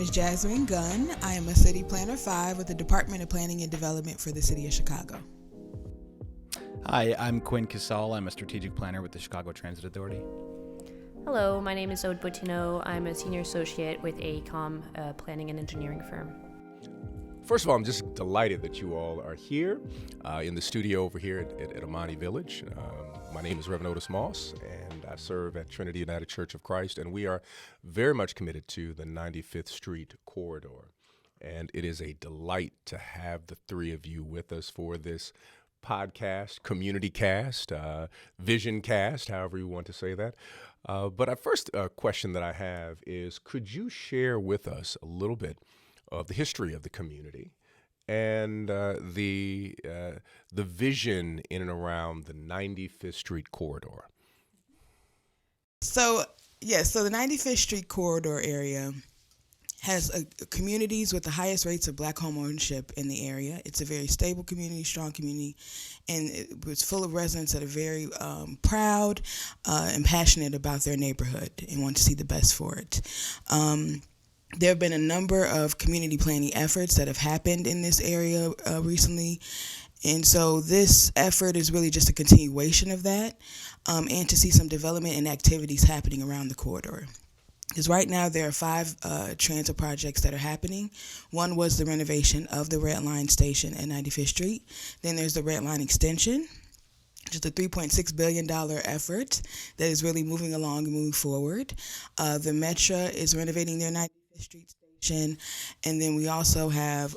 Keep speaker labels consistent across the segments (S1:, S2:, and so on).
S1: is Jasmine Gunn. I am a City Planner 5 with the Department of Planning and Development for the City of Chicago.
S2: Hi, I'm Quinn Casal. I'm a Strategic Planner with the Chicago Transit Authority.
S3: Hello, my name is Aude Boutineau. I'm a Senior Associate with AECOM, a planning and engineering firm.
S4: First of all, I'm just delighted that you all are here in the studio over here at Amani Village. My name is Reverend Otis Moss, and I serve at Trinity United Church of Christ, and we are very much committed to the 95th Street corridor. And it is a delight to have the three of you with us for this podcast, community cast, vision cast, however you want to say that. But our first question that I have is, could you share with us a little bit of the history of the community and the vision in and around the 95th Street corridor?
S1: So the 95th Street corridor area has communities with the highest rates of Black home ownership in the area. It's a very stable community, strong community, and it was full of residents that are very proud and passionate about their neighborhood and want to see the best for it. There have been a number of community planning efforts that have happened in this area recently, and so this effort is really just a continuation of that, and to see some development and activities happening around the corridor. Because right now there are 5 transit projects that are happening. One was the renovation of the Red Line station at 95th Street. Then there's the Red Line extension, which is a $3.6 billion effort that is really moving along and moving forward. The Metra is renovating their 95th Street station. And then we also have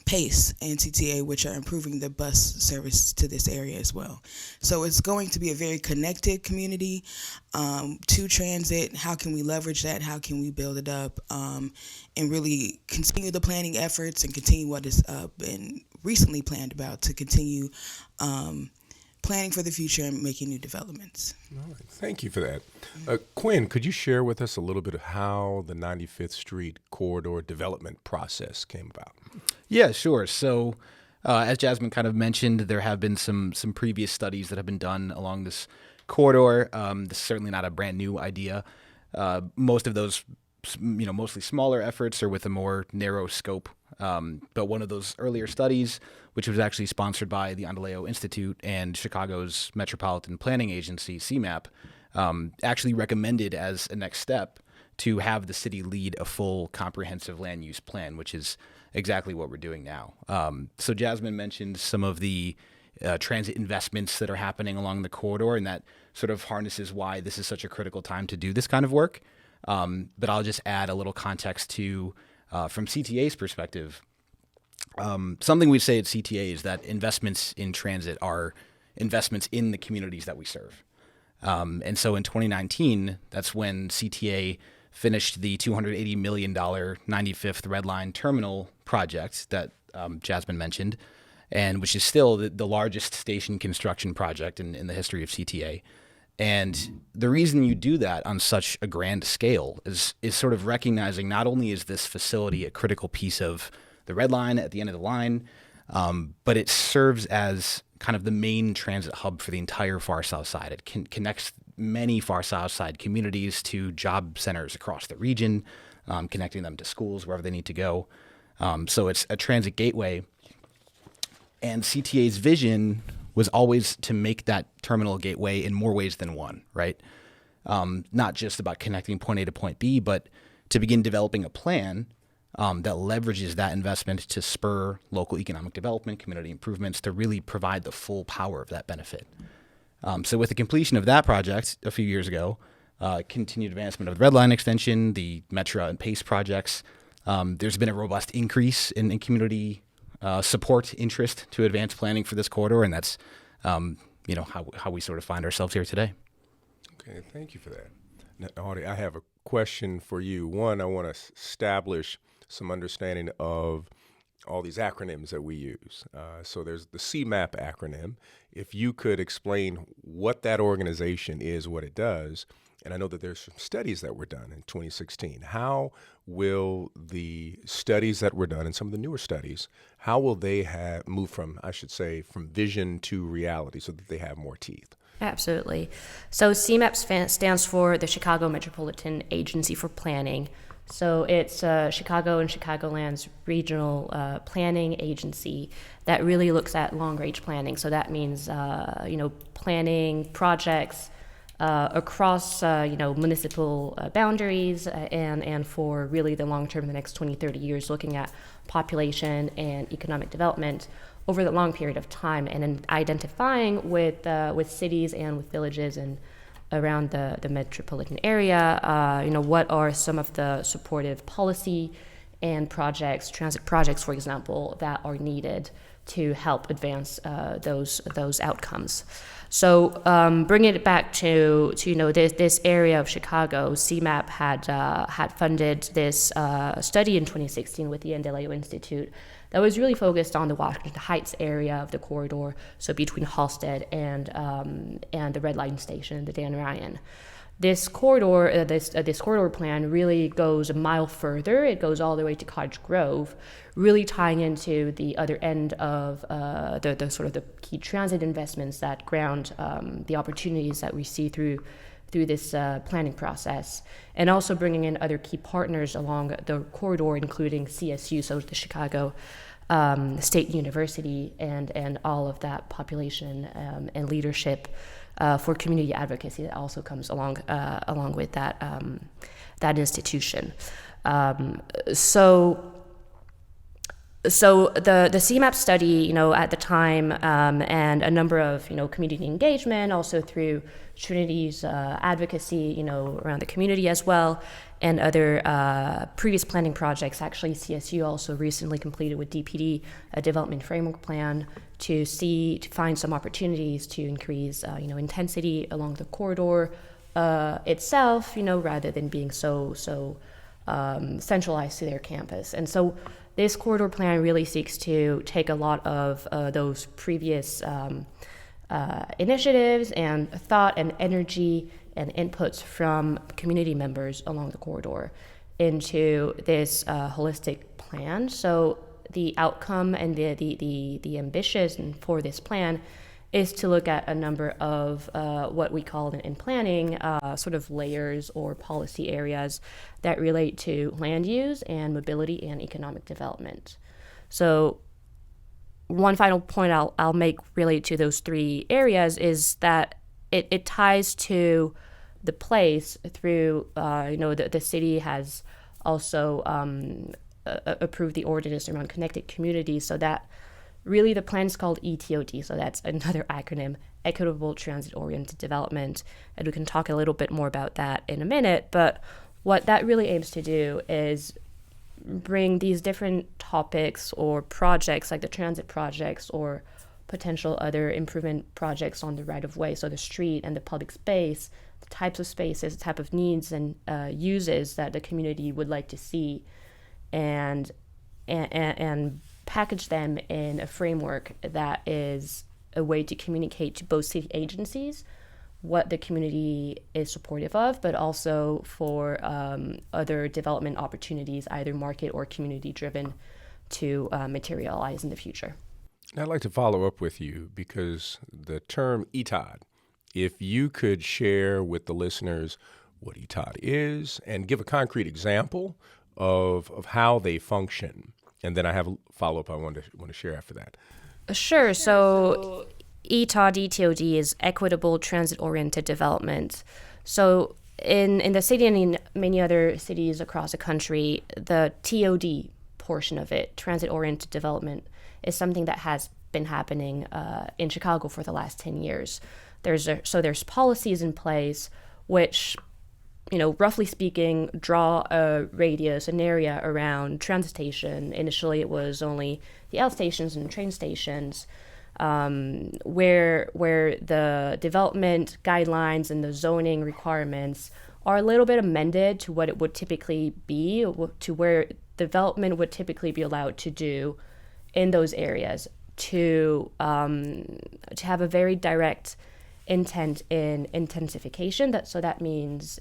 S1: PACE and CTA, which are improving the bus service to this area as well. So it's going to be a very connected community to transit. How can we leverage that? How can we build it up and really continue the planning efforts and continue what has been recently planned about to continue planning for the future and making new developments.
S4: All right. Thank you for that. Quinn, could you share with us a little bit of how the 95th Street corridor development process came about?
S2: Yeah, sure. So as Jasmine kind of mentioned, there have been some previous studies that have been done along this corridor. This is certainly not a brand new idea. Most of those, mostly smaller efforts are with a more narrow scope. But one of those earlier studies, which was actually sponsored by the Andaleo Institute and Chicago's Metropolitan Planning Agency, CMAP, actually recommended as a next step to have the city lead a full comprehensive land use plan, which is exactly what we're doing now. So Jasmine mentioned some of the transit investments that are happening along the corridor, and that sort of harnesses why this is such a critical time to do this kind of work. But I'll just add a little context to from CTA's perspective. Something we say at CTA is that investments in transit are investments in the communities that we serve. And so in 2019, that's when CTA finished the $280 million 95th Red Line Terminal project that Jasmine mentioned, and which is still the largest station construction project in the history of CTA. And the reason you do that on such a grand scale is sort of recognizing not only is this facility a critical piece of the Red Line at the end of the line, but it serves as kind of the main transit hub for the entire Far South Side. It connects many Far South Side communities to job centers across the region, connecting them to schools wherever they need to go. So it's a transit gateway. And CTA's vision was always to make that terminal gateway in more ways than one, right? Not just about connecting point A to point B, but to begin developing a plan that leverages that investment to spur local economic development, community improvements, to really provide the full power of that benefit. So with the completion of that project a few years ago, continued advancement of the Red Line extension, the Metra and PACE projects, there's been a robust increase in community support interest to advance planning for this corridor, and that's how we sort of find ourselves here today.
S4: Okay, thank you for that. Now, Audie, I have a question for you. One, I want to establish some understanding of all these acronyms that we use. So there's the CMAP acronym. If you could explain what that organization is, what it does, and I know that there's some studies that were done in 2016. How will the studies that were done and some of the newer studies, how will they have moved from vision to reality so that they have more teeth?
S3: Absolutely. So CMAP stands for the Chicago Metropolitan Agency for Planning. So it's Chicago and Chicagoland's regional planning agency that really looks at long-range planning. So that means, planning projects across, municipal boundaries and for really the long term, the next 20, 30 years, looking at population and economic development over the long period of time, and then identifying with cities and with villages and around the metropolitan area, what are some of the supportive policy and projects, transit projects, for example, that are needed to help advance those outcomes. So bringing it back to this area of Chicago, CMAP had funded this study in 2016 with the NDLAO Institute that was really focused on the Washington Heights area of the corridor, so between Halsted and the Red Line Station, the Dan Ryan. This corridor, this corridor plan really goes a mile further. It goes all the way to Cottage Grove, really tying into the other end of the sort of the key transit investments that ground the opportunities that we see through this planning process, and also bringing in other key partners along the corridor, including CSU, so the Chicago State University, and all of that population and leadership for community advocacy that also comes along with that institution. So the CMAP study, at the time, and a number of, community engagement, also through Trinity's advocacy, around the community as well, and other previous planning projects. Actually, CSU also recently completed with DPD a development framework plan to find some opportunities to increase, intensity along the corridor itself, rather than being so centralized to their campus. And so this corridor plan really seeks to take a lot of those previous initiatives and thought and energy and inputs from community members along the corridor into this holistic plan. So the outcome and the ambition for this plan is to look at a number of what we call in planning sort of layers or policy areas that relate to land use and mobility and economic development. So one final point I'll make related to those three areas is that it ties to the place through, the city has also approved the ordinance around connected communities, so that really the plan is called ETOD, so that's another acronym, Equitable Transit-Oriented Development, and we can talk a little bit more about that in a minute, but what that really aims to do is bring these different topics or projects, like the transit projects or potential other improvement projects on the right-of-way, so the street and the public space, the types of spaces, the type of needs and uses that the community would like to see, and package them in a framework that is a way to communicate to both city agencies what the community is supportive of, but also for other development opportunities, either market or community driven, to materialize in the future.
S4: I'd like to follow up with you because the term ETOD, if you could share with the listeners what ETOD is and give a concrete example of how they function. And then I have a follow-up I want to share after that.
S3: Sure. So ETOD is Equitable Transit-Oriented Development. So in the city and in many other cities across the country, the TOD portion of it, Transit-Oriented Development, is something that has been happening in Chicago for the last 10 years. There's policies in place which, roughly speaking, draw a radius, an area around transit station. Initially, it was only the L stations and train stations, where the development guidelines and the zoning requirements are a little bit amended to what it would typically be, to where development would typically be allowed to do in those areas, to have a very direct intent in intensification. That means,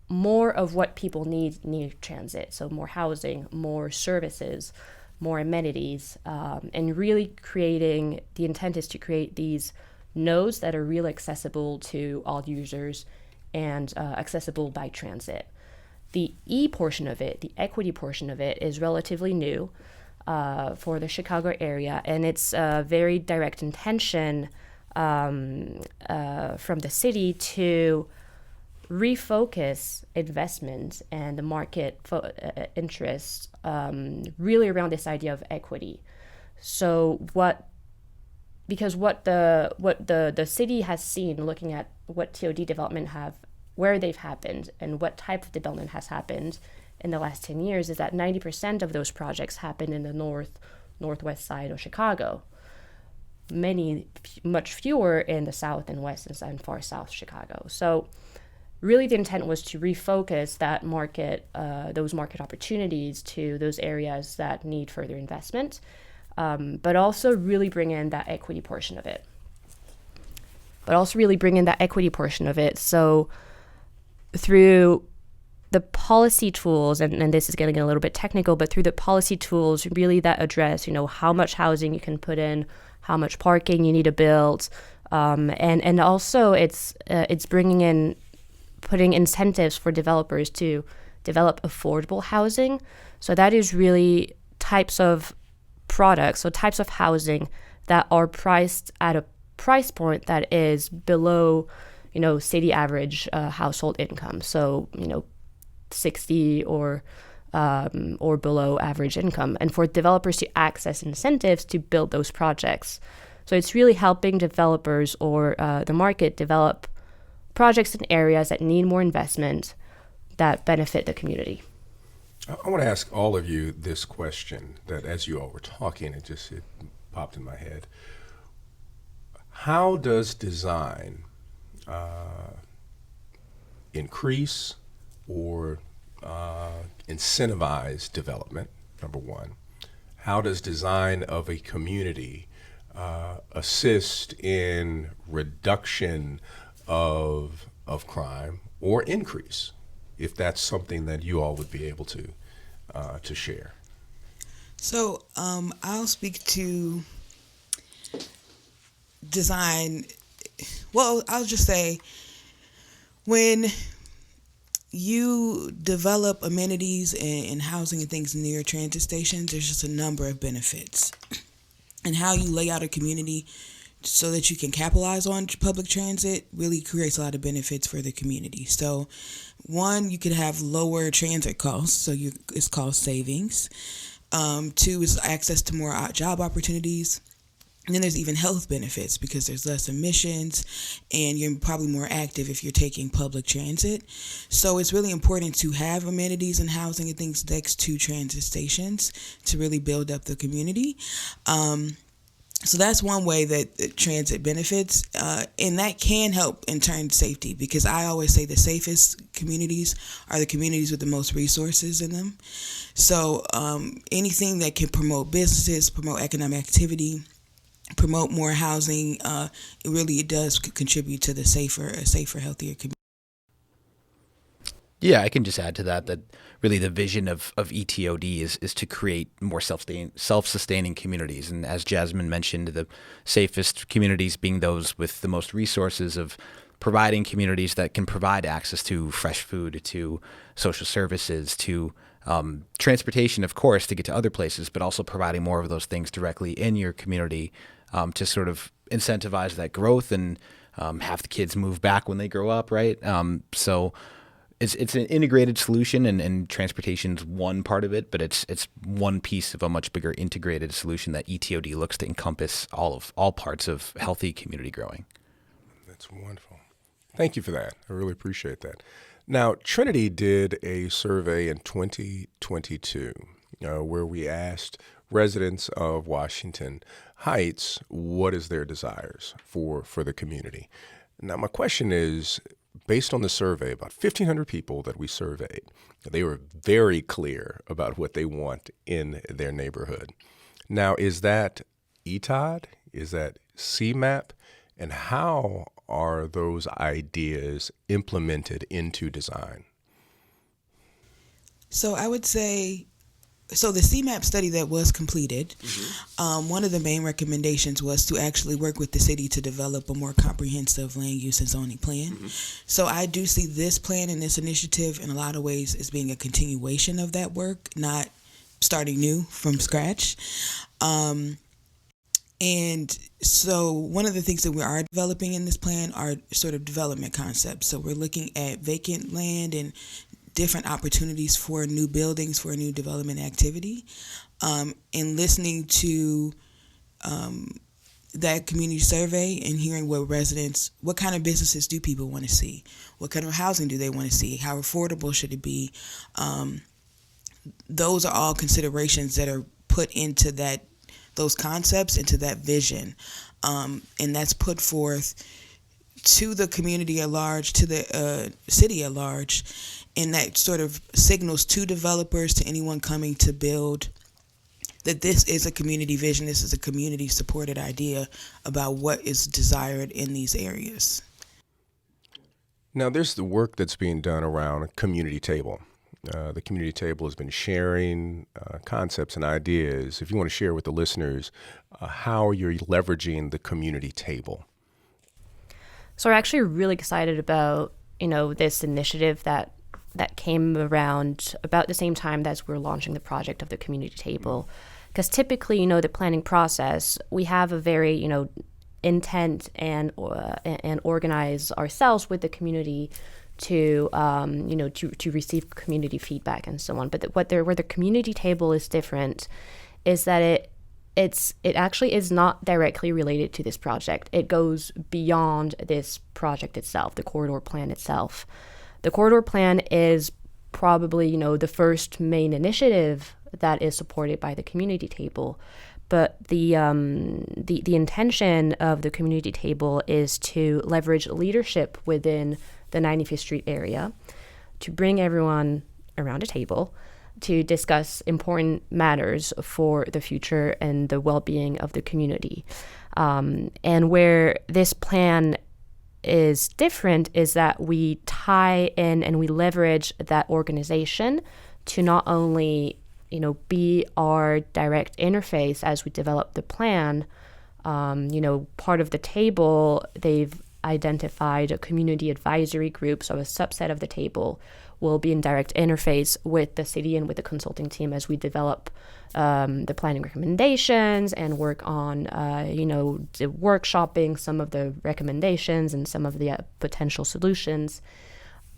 S3: more of what people need transit. So more housing, more services, more amenities, and really the intent is to create these nodes that are really accessible to all users and accessible by transit. The E portion of it, the equity portion of it, is relatively new for the Chicago area, and it's a very direct intention from the city to refocus investment and the market interest really around this idea of equity. So what the city has seen, looking at what TOD development have, where they've happened, and what type of development has happened in the last 10 years, is that 90% of those projects happen in the northwest side of Chicago. Much fewer in the south and west and far south Chicago. So really the intent was to refocus that market, those market opportunities to those areas that need further investment, but also really bring in that equity portion of it. So through the policy tools, and this is getting a little bit technical, but through the policy tools really that address, how much housing you can put in, how much parking you need to build, and also it's putting incentives for developers to develop affordable housing. So that is really types of products, so types of housing that are priced at a price point that is below, city average household income. So, 60 or below average income, and for developers to access incentives to build those projects. So it's really helping developers or the market develop projects in areas that need more investment that benefit the community.
S4: I want to ask all of you this question that as you all were talking, it popped in my head. How does design increase or incentivize development, number one? How does design of a community assist in reduction of crime or increase, if that's something that you all would be able to share?
S1: So I'll speak to design. Well, I'll just say when you develop amenities and housing and things near transit stations, there's just a number of benefits. And how you lay out a community so that you can capitalize on public transit really creates a lot of benefits for the community. So one, you could have lower transit costs, so it's cost savings. Two is access to more job opportunities. And then there's even health benefits because there's less emissions and you're probably more active if you're taking public transit. So it's really important to have amenities and housing and things next to transit stations to really build up the community. So that's one way that transit benefits, and that can help in turn safety, because I always say the safest communities are the communities with the most resources in them. So anything that can promote businesses, promote economic activity, promote more housing, it does contribute to the safer, healthier community.
S2: Yeah, I can just add to that really the vision of ETOD is to create more self-sustaining communities. And as Jasmine mentioned, the safest communities being those with the most resources of providing communities that can provide access to fresh food, to social services, to transportation, of course, to get to other places, but also providing more of those things directly in your community to sort of incentivize that growth and have the kids move back when they grow up, right? So it's an integrated solution, and transportation's one part of it, but it's one piece of a much bigger integrated solution that ETOD looks to encompass all parts of healthy community growing.
S4: That's wonderful. Thank you for that. I really appreciate that. Now, Trinity did a survey in 2022 where we asked residents of Washington Heights what is their desires for the community. Now, my question is, based on the survey, about 1,500 people that we surveyed, they were very clear about what they want in their neighborhood. Now, is that ETOD? Is that CMAP? And how are those ideas implemented into design?
S1: So I would say So the CMAP study that was completed, one of the main recommendations was to actually work with the city to develop a more comprehensive land use and zoning plan. So I do see this plan and this initiative in a lot of ways as being a continuation of that work, not starting new from scratch. And so one of the things that we are developing in this plan are sort of development concepts. So we're looking at vacant land and different opportunities for new buildings, for new development activity, and listening to that community survey and hearing what kind of businesses do people want to see? What kind of housing do they want to see? How affordable should it be? Those are all considerations that are put into those concepts, into that vision. And that's put forth to the community at large, to the city at large, and that sort of signals to developers, to anyone coming to build, that this is a community vision, this is a community-supported idea about what is desired in these areas.
S4: Now, there's the work that's being done around a community table. The community table has been sharing concepts and ideas. If you want to share with the listeners how you're leveraging the community table.
S3: So we're actually really excited about, this initiative that came around about the same time as we're launching the project of the community table. Because typically, the planning process, we have a very, intent and organize ourselves with the community to to receive community feedback and so on. But where the community table is different is that it actually is not directly related to this project. It goes beyond this project itself, the corridor plan itself. The corridor plan is probably the first main initiative that is supported by the community table. But the intention of the community table is to leverage leadership within the 95th Street area to bring everyone around a table to discuss important matters for the future and the well-being of the community. And where this plan is different is that we tie in and we leverage that organization to not only be our direct interface as we develop the plan. Part of the table, they've identified a community advisory group, so a subset of the table will be in direct interface with the city and with the consulting team as we develop the planning recommendations and work on, the workshopping some of the recommendations and some of the potential solutions.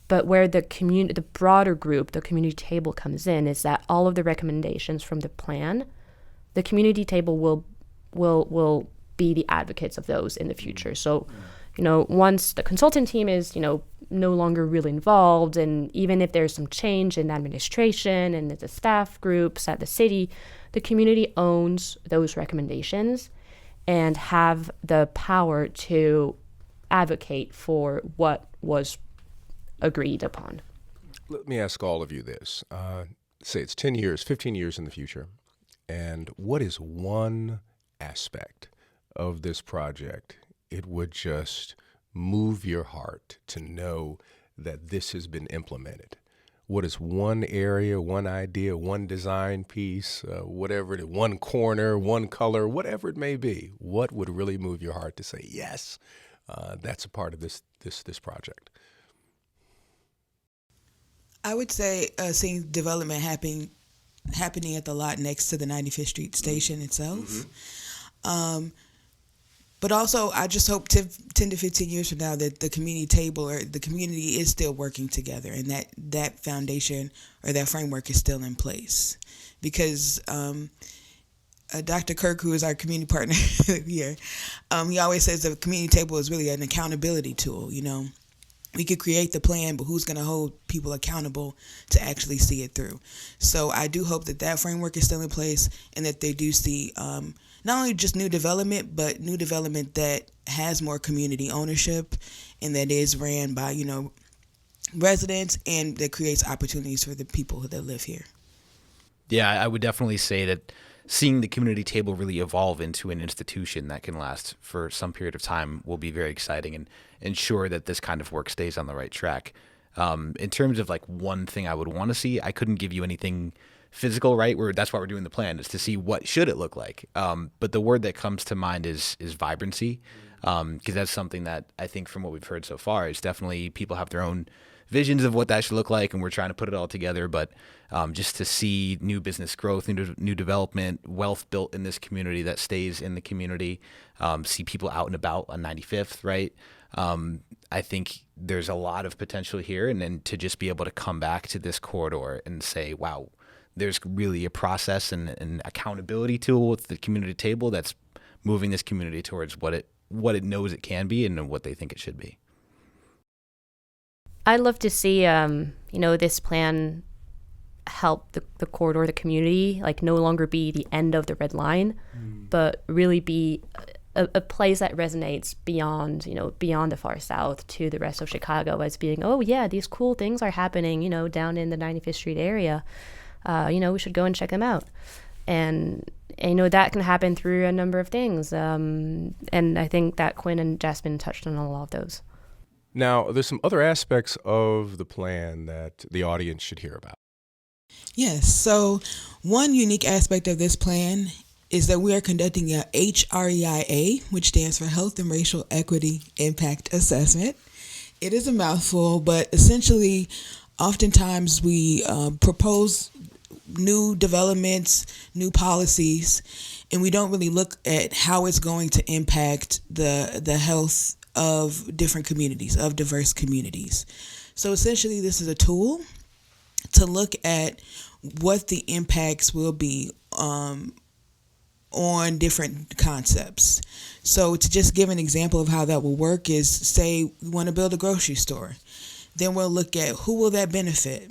S3: But where the broader group, the community table comes in, is that all of the recommendations from the plan, the community table will be the advocates of those in the future. So, once the consultant team is, no longer really involved, and even if there's some change in administration and the staff groups at the city, the community owns those recommendations and have the power to advocate for what was agreed upon.
S4: Let me ask all of you this. Say it's 10 years, 15 years in the future, and what is one aspect of this project it would just move your heart to know that this has been implemented? What is one area, one idea, one design piece, whatever it is, one corner, one color, whatever it may be? What would really move your heart to say, yes, that's a part of this project?
S1: I would say seeing development happening at the lot next to the 95th Street station itself. But also, I just hope 10 to 15 years from now that the community table or the community is still working together, and that foundation or that framework is still in place. Because Dr. Kirk, who is our community partner here, he always says the community table is really an accountability tool. We could create the plan, but who's going to hold people accountable to actually see it through? So I do hope that framework is still in place, and that they do see not only just new development, but new development that has more community ownership and that is ran by, residents, and that creates opportunities for the people that live here.
S2: Yeah, I would definitely say that seeing the community table really evolve into an institution that can last for some period of time will be very exciting and ensure that this kind of work stays on the right track. In terms of one thing I would want to see, I couldn't give you anything physical, right? That's why we're doing the plan, is to see what should it look like. But the word that comes to mind is vibrancy, because that's something that I think from what we've heard so far is definitely people have their own visions of what that should look like, and we're trying to put it all together. But just to see new business growth, new development, wealth built in this community that stays in the community, see people out and about on 95th, right? I think there's a lot of potential here, and then to just be able to come back to this corridor and say, wow, there's really a process and accountability tool with the community table that's moving this community towards what it knows it can be and what they think it should be.
S3: I'd love to see, this plan help the corridor, the community, like no longer be the end of the red line, but really be a place that resonates beyond the far south to the rest of Chicago as being, oh yeah, these cool things are happening, down in the 95th Street area. We should go and check them out. And that can happen through a number of things. And I think that Quinn and Jasmine touched on a lot of those.
S4: Now, there's some other aspects of the plan that the audience should hear about.
S1: Yes. So one unique aspect of this plan is that we are conducting a HREIA, which stands for Health and Racial Equity Impact Assessment. It is a mouthful, but essentially, oftentimes we propose new developments, new policies, and we don't really look at how it's going to impact the health of different communities, of diverse communities. So essentially, this is a tool to look at what the impacts will be on different concepts. So to just give an example of how that will work is, say we want to build a grocery store. Then we'll look at who will that benefit?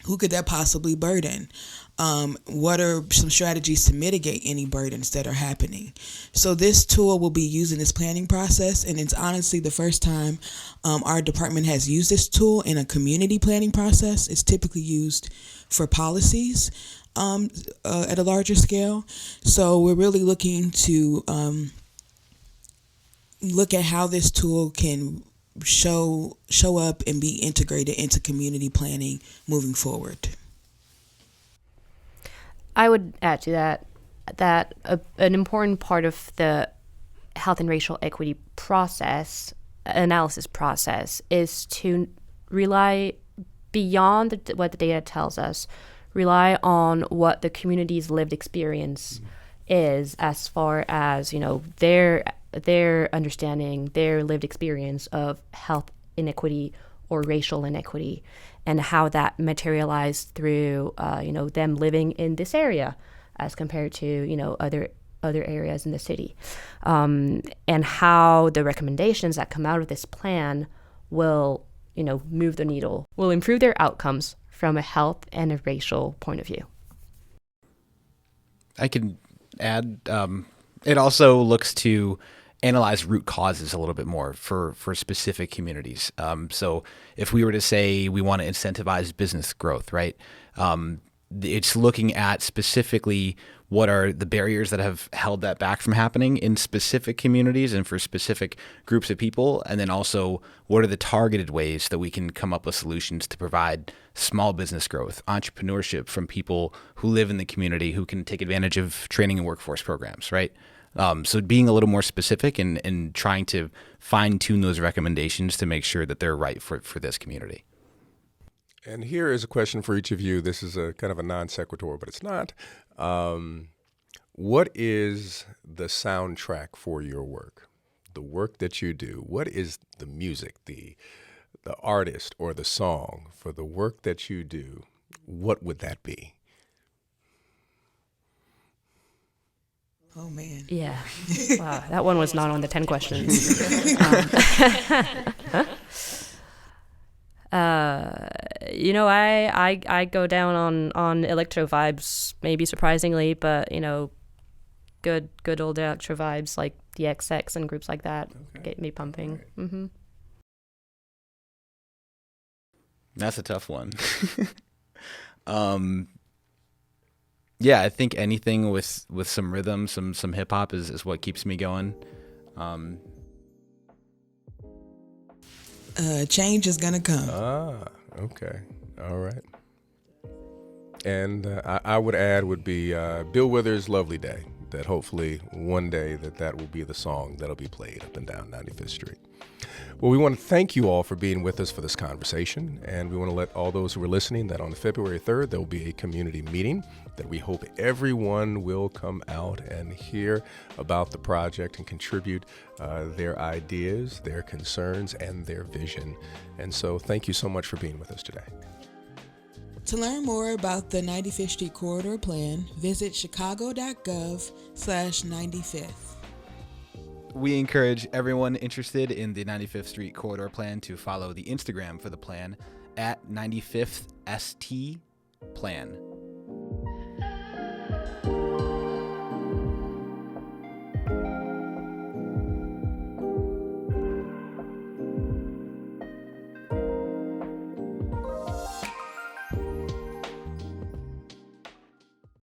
S1: Who could that possibly burden? What are some strategies to mitigate any burdens that are happening? So this tool will be used in this planning process, and it's honestly the first time our department has used this tool in a community planning process. It's typically used for policies at a larger scale. So we're really looking to look at how this tool can show up and be integrated into community planning moving forward.
S3: I would add to that an important part of the health and racial equity analysis process is to rely beyond what the data tells us, rely on what the community's lived experience is as far as, their understanding, their lived experience of health inequity or racial inequity, and how that materialized through, them living in this area as compared to, other areas in the city, and how the recommendations that come out of this plan will, move the needle, will improve their outcomes from a health and a racial point of view.
S2: I can add, it also looks to analyze root causes a little bit more for specific communities. So if we were to say we want to incentivize business growth, right? It's looking at specifically what are the barriers that have held that back from happening in specific communities and for specific groups of people. And then also, what are the targeted ways that we can come up with solutions to provide small business growth, entrepreneurship from people who live in the community who can take advantage of training and workforce programs, right? So being a little more specific and trying to fine tune those recommendations to make sure that they're right for this community.
S4: And here is a question for each of you. This is a kind of a non sequitur, but it's not. What is the soundtrack for your work? The work that you do. What is the music, the artist or the song for the work that you do? What would that be?
S1: Oh, man.
S3: Yeah. Wow. That one was not on the 10 questions. I go down on electro vibes, maybe surprisingly, but, good old electro vibes like the XX and groups like that get me pumping. Right. Mm-hmm.
S2: That's a tough one. Yeah, I think anything with some rhythm, some hip hop is what keeps me going.
S1: Change is gonna come.
S4: Ah, okay. All right. And I would add would be Bill Withers' Lovely Day, that hopefully one day that will be the song that'll be played up and down 95th Street. Well, we want to thank you all for being with us for this conversation, and we want to let all those who are listening that on February 3rd, there will be a community meeting that we hope everyone will come out and hear about the project and contribute their ideas, their concerns, and their vision. And so thank you so much for being with us today.
S1: To learn more about the 95th Street Corridor Plan, visit chicago.gov/95th.
S2: We encourage everyone interested in the 95th Street Corridor Plan to follow the Instagram for the plan at 95th ST Plan.